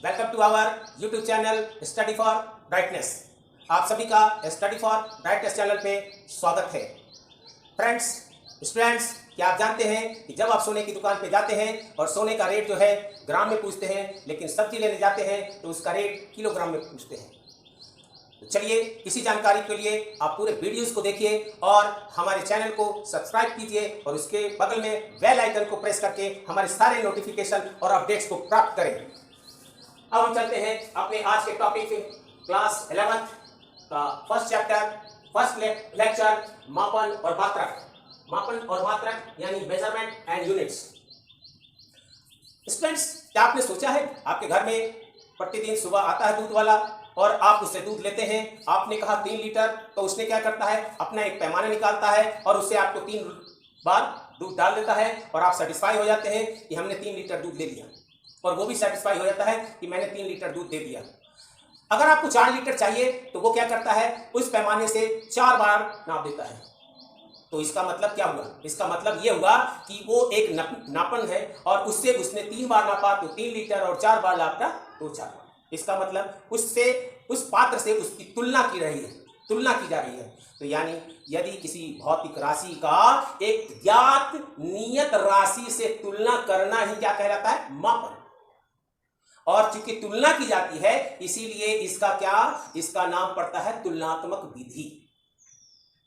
Welcome to our YouTube channel study for brightness. आप सभी का स्टडी फॉर ब्राइटनेस चैनल पे स्वागत है। फ्रेंड्स, स्टूडेंट्स, क्या आप जानते हैं कि जब आप सोने की दुकान पे जाते हैं और सोने का रेट जो है ग्राम में पूछते हैं, लेकिन सब्जी लेने जाते हैं तो उसका रेट किलोग्राम में पूछते हैं। तो चलिए, इसी जानकारी के लिए आप पूरे वीडियोस को देखिए और हमारे चैनल को सब्सक्राइब कीजिए और उसके बगल में बेल आइकन को प्रेस करके हमारे सारे नोटिफिकेशन और अपडेट्स को प्राप्त करें। अब हम चलते हैं अपने आज के टॉपिक क्लास 11th का फर्स्ट चैप्टर, फर्स्ट लेक्चर, मापन और मात्रक। मापन और मात्रक यानी मेजरमेंट एंड यूनिट्स। स्टूडेंट्स, क्या आपने सोचा है आपके घर में प्रतिदिन सुबह आता है दूध वाला और आप उससे दूध लेते हैं। आपने कहा 3 लीटर, तो उसने क्या करता है, अपना एक पैमाना निकालता है और उससे आपको 3 बार दूध डाल देता है और आप सेटिस्फाई हो जाते हैं कि हमने 3 लीटर दूध ले लिया, और वो भी सेटिस्फाई हो जाता है कि मैंने 3 लीटर दूध दे दिया। अगर आपको 4 लीटर चाहिए तो वो क्या करता है, उस पैमाने से 4 बार नाप देता है। तो इसका मतलब क्या हुआ? इसका मतलब ये हुआ कि वो एक नापन है और उससे उसने 3 बार नापा तो 3 लीटर, और 4 बार नापा तो 4 बार। इसका मतलब उससे, उस पात्र से उसकी तुलना की रही है, तुलना की जा रही है। तो यानी यदि किसी भौतिक राशि का एक ज्ञात नियत राशि से तुलना करना ही क्या कहलाता है, मापन। और चूंकि तुलना की जाती है इसीलिए इसका क्या, इसका नाम पड़ता है तुलनात्मक विधि।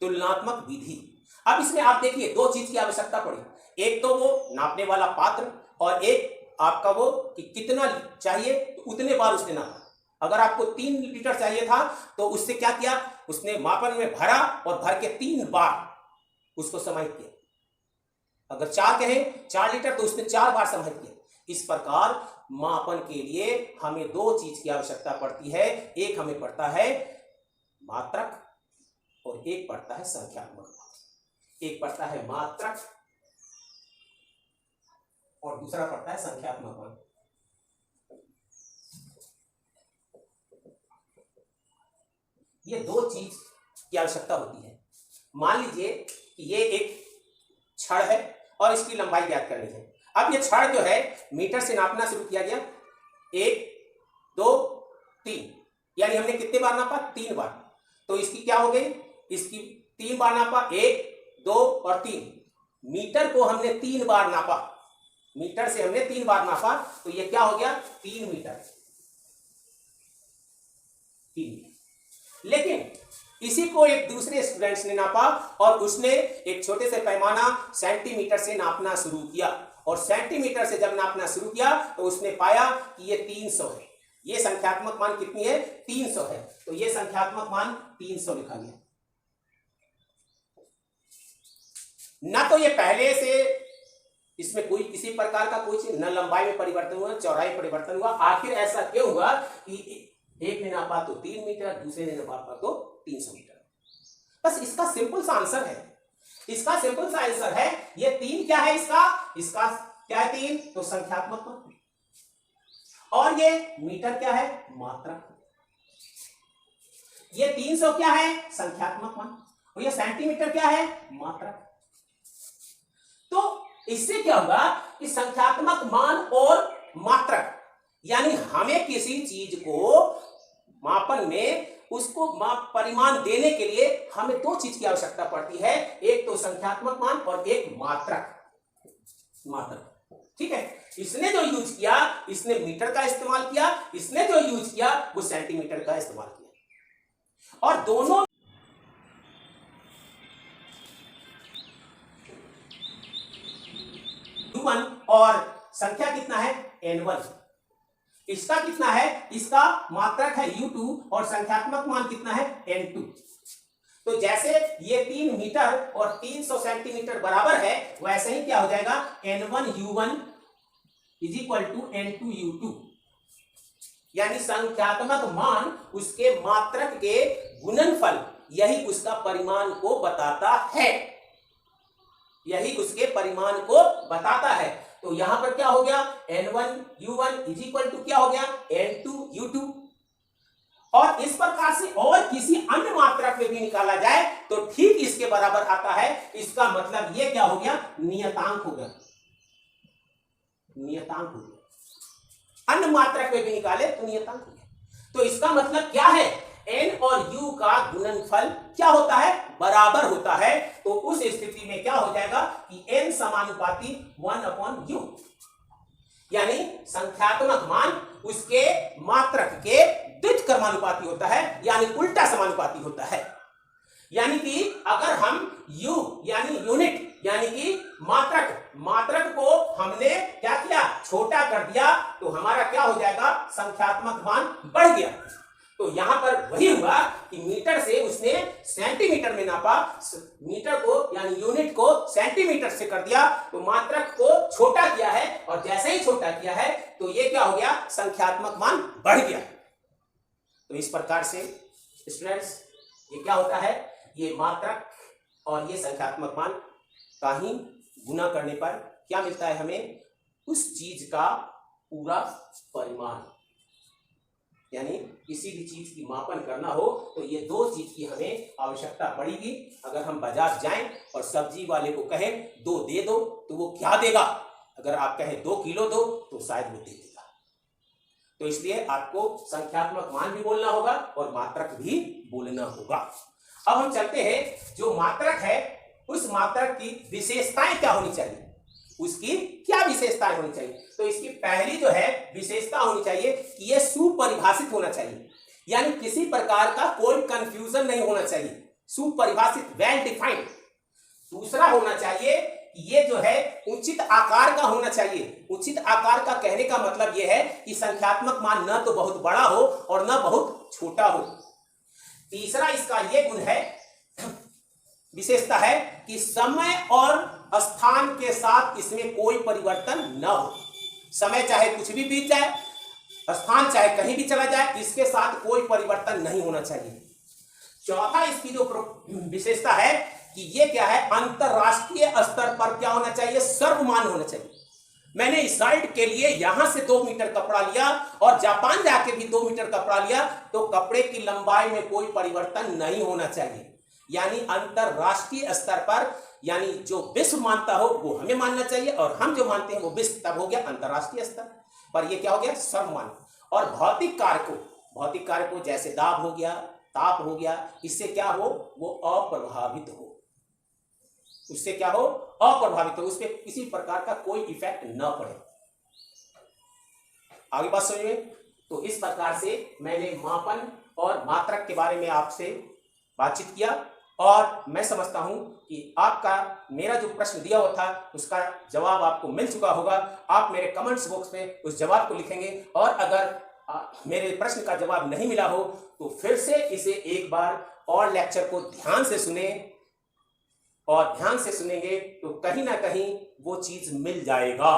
तुलनात्मक विधि। अब इसमें आप देखिए 2 चीज की आवश्यकता पड़ी। एक तो वो नापने वाला पात्र और एक आपका वो कि कितना चाहिए तो उतने बार उसने नापा। अगर आपको 3 लीटर चाहिए था तो उससे क्या किया, उसने मापन में भरा और भर के 3 बार उसको समाहित किया। अगर 4 कहें 4 लीटर तो उसने 4 बार समाहित किया। इस प्रकार मापन के लिए हमें 2 चीज की आवश्यकता पड़ती है। एक हमें पड़ता है मात्रक और एक पड़ता है संख्यात्मक। एक पड़ता है मात्रक और दूसरा पड़ता है संख्यात्मक मान। ये 2 चीज की आवश्यकता होती है। मान लीजिए कि ये एक छड़ है और इसकी लंबाई ज्ञात करनी है। अब ये छड़ जो है मीटर से नापना शुरू किया गया, 1 2 3, यानी हमने कितने बार नापा, 3 बार। तो इसकी क्या हो गई, इसकी 3 बार नापा, 1 2 और 3। मीटर को हमने 3 बार नापा, मीटर से हमने 3 बार नापा, तो ये क्या हो गया, 3 मीटर। 3। लेकिन इसी को एक दूसरे स्टूडेंट्स ने नापा और उसने एक छोटे से पैमाना सेंटीमीटर से नापना शुरू किया, और सेंटीमीटर से जब नापना शुरू किया तो उसने पाया कि ये 300 है। ये संख्यात्मक मान कितनी है, 300 है। तो ये संख्यात्मक मान 300 लिखा गया। ना तो ये पहले से इसमें कोई किसी प्रकार का कुछ न लंबाई में परिवर्तन हुआ, चौड़ाई में परिवर्तन हुआ। आखिर ऐसा क्यों हुआ कि एक ने नापा तो 3 मीटर, दूसरे ने नापा तो 300 मीटर। बस इसका सिंपल सा आंसर है, इसका सिंपल सा आंसर है, ये 3 क्या है, इसका क्या है, 3 तो संख्यात्मक मान, और ये मीटर क्या है, मात्रक। ये 300 क्या है, संख्यात्मक मान, और ये सेंटीमीटर क्या है, मात्रक। तो इससे क्या होगा कि संख्यात्मक मान और मात्रक, यानी हमें किसी चीज को मापन में उसको परिमाण देने के लिए हमें 2 चीज की आवश्यकता पड़ती है। एक तो संख्यात्मक मान और एक मात्रक। ठीक है, इसने जो यूज किया, इसने मीटर का इस्तेमाल किया, इसने जो यूज किया वो सेंटीमीटर का इस्तेमाल किया, और दोनों U1 और संख्या कितना है, N1। इसका कितना है, इसका मात्रक है U2 और संख्यात्मक मान कितना है, N2। तो जैसे ये 3 मीटर और 300 सेंटीमीटर बराबर है, वैसे ही क्या हो जाएगा, N1U1 is equal to N2U2। यानी संख्यात्मक मान उसके मात्रक के गुणनफल, यही उसका परिमाण को बताता है, यही उसके परिमाण को बताता है। तो यहां पर क्या हो गया, N1U1 इज इक्वल टू क्या हो गया, N2U2। और इस प्रकार से और किसी अन्य मात्रक में भी निकाला जाए तो ठीक इसके बराबर आता है। इसका मतलब ये क्या हो गया, नियतांक हो गया, नियतांक हो गया। अन्य मात्रक में भी निकाले तो नियतांक हो गया। तो इसका मतलब क्या है, n और u का गुणनफल क्या होता है, बराबर होता है। तो उस स्थिति में क्या हो जाएगा कि n समानुपाती 1/u, यानी संख्यात्मक मान उसके मात्रक के द्वित क्रमानुपाती होता है, यानी उल्टा समानुपाती होता है। यानी कि अगर हम u यानी यूनिट यानी कि मात्रक को हमने क्या किया, छोटा कर दिया, तो हमारा क्या हो जाएगा, संख्यात्मक मान बढ़ गया। तो यहां पर वही हुआ कि मीटर से उसने सेंटीमीटर में नापा, मीटर को यानी यूनिट को सेंटीमीटर से कर दिया, तो मात्रक को छोटा किया है, और जैसे ही छोटा किया है तो ये क्या हो गया, संख्यात्मक मान बढ़ गया। तो इस प्रकार से स्टूडेंट्स ये क्या होता है, ये मात्रक और ये संख्यात्मक मान का ही गुना करने पर क्या मिलता है, हमें उस चीज का पूरा परिमाण। यानी किसी भी चीज की मापन करना हो तो ये दो चीज की हमें आवश्यकता पड़ेगी। अगर हम बाजार जाएं और सब्जी वाले को कहें 2 दे दो तो वो क्या देगा, अगर आप कहें 2 किलो दो तो शायद वो दे देगा। तो इसलिए आपको संख्यात्मक मान भी बोलना होगा और मात्रक भी बोलना होगा। अब हम चलते हैं, जो मात्रक है उस मात्रक की विशेषताएं क्या होनी चाहिए, उसकी क्या विशेषताएं होनी चाहिए। तो इसकी पहली जो है विशेषता होनी चाहिए कि यह सुपरिभाषित होना चाहिए, यानी किसी प्रकार का कोई कंफ्यूजन नहीं होना चाहिए, सुपरिभाषित, वेल डिफाइंड। दूसरा होना चाहिए कि ये जो है उचित आकार का होना चाहिए। उचित आकार का कहने का मतलब यह है कि संख्यात्मक मान न तो बहुत बड़ा हो और न बहुत छोटा हो। तीसरा इसका यह गुण है, विशेषता है कि समय और स्थान के साथ इसमें कोई परिवर्तन न हो। समय चाहे कुछ भी बीत जाए, स्थान चाहे कहीं भी चला जाए, इसके साथ कोई परिवर्तन नहीं होना चाहिए। चौथा इसकी जो विशेषता है कि ये क्या है, अंतरराष्ट्रीय स्तर पर क्या होना चाहिए, सर्वमान्य होना चाहिए। मैंने इस शर्ट के लिए यहां से 2 मीटर कपड़ा लिया और जापान जाके भी 2 मीटर कपड़ा लिया, तो कपड़े की लंबाई में कोई परिवर्तन नहीं होना चाहिए। यानी अंतरराष्ट्रीय स्तर पर, यानी जो विश्व मानता हो वो हमें मानना चाहिए, और हम जो मानते हैं वो विश्व, तब हो गया अंतरराष्ट्रीय स्तर पर। ये क्या हो गया, सर्वमान्य। और भौतिक कारकों जैसे दाब हो गया, ताप हो गया, इससे क्या हो, वो अप्रभावित हो, उससे क्या हो, अप्रभावित हो, उस पर किसी प्रकार का कोई इफेक्ट न पड़े। आगे बात समझ में। तो इस प्रकार से मैंने मापन और मात्रक के बारे में आपसे बातचीत किया, और मैं समझता हूं कि आपका मेरा जो प्रश्न दिया हुआ था उसका जवाब आपको मिल चुका होगा। आप मेरे कमेंट्स बॉक्स में उस जवाब को लिखेंगे, और अगर मेरे प्रश्न का जवाब नहीं मिला हो तो फिर से इसे एक बार और लेक्चर को ध्यान से सुने, और ध्यान से सुनेंगे तो कहीं ना कहीं वो चीज मिल जाएगा।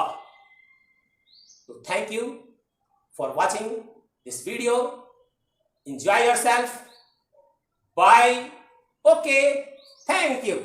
तो thank you for watching this video, enjoy yourself, bye, okay, thank you.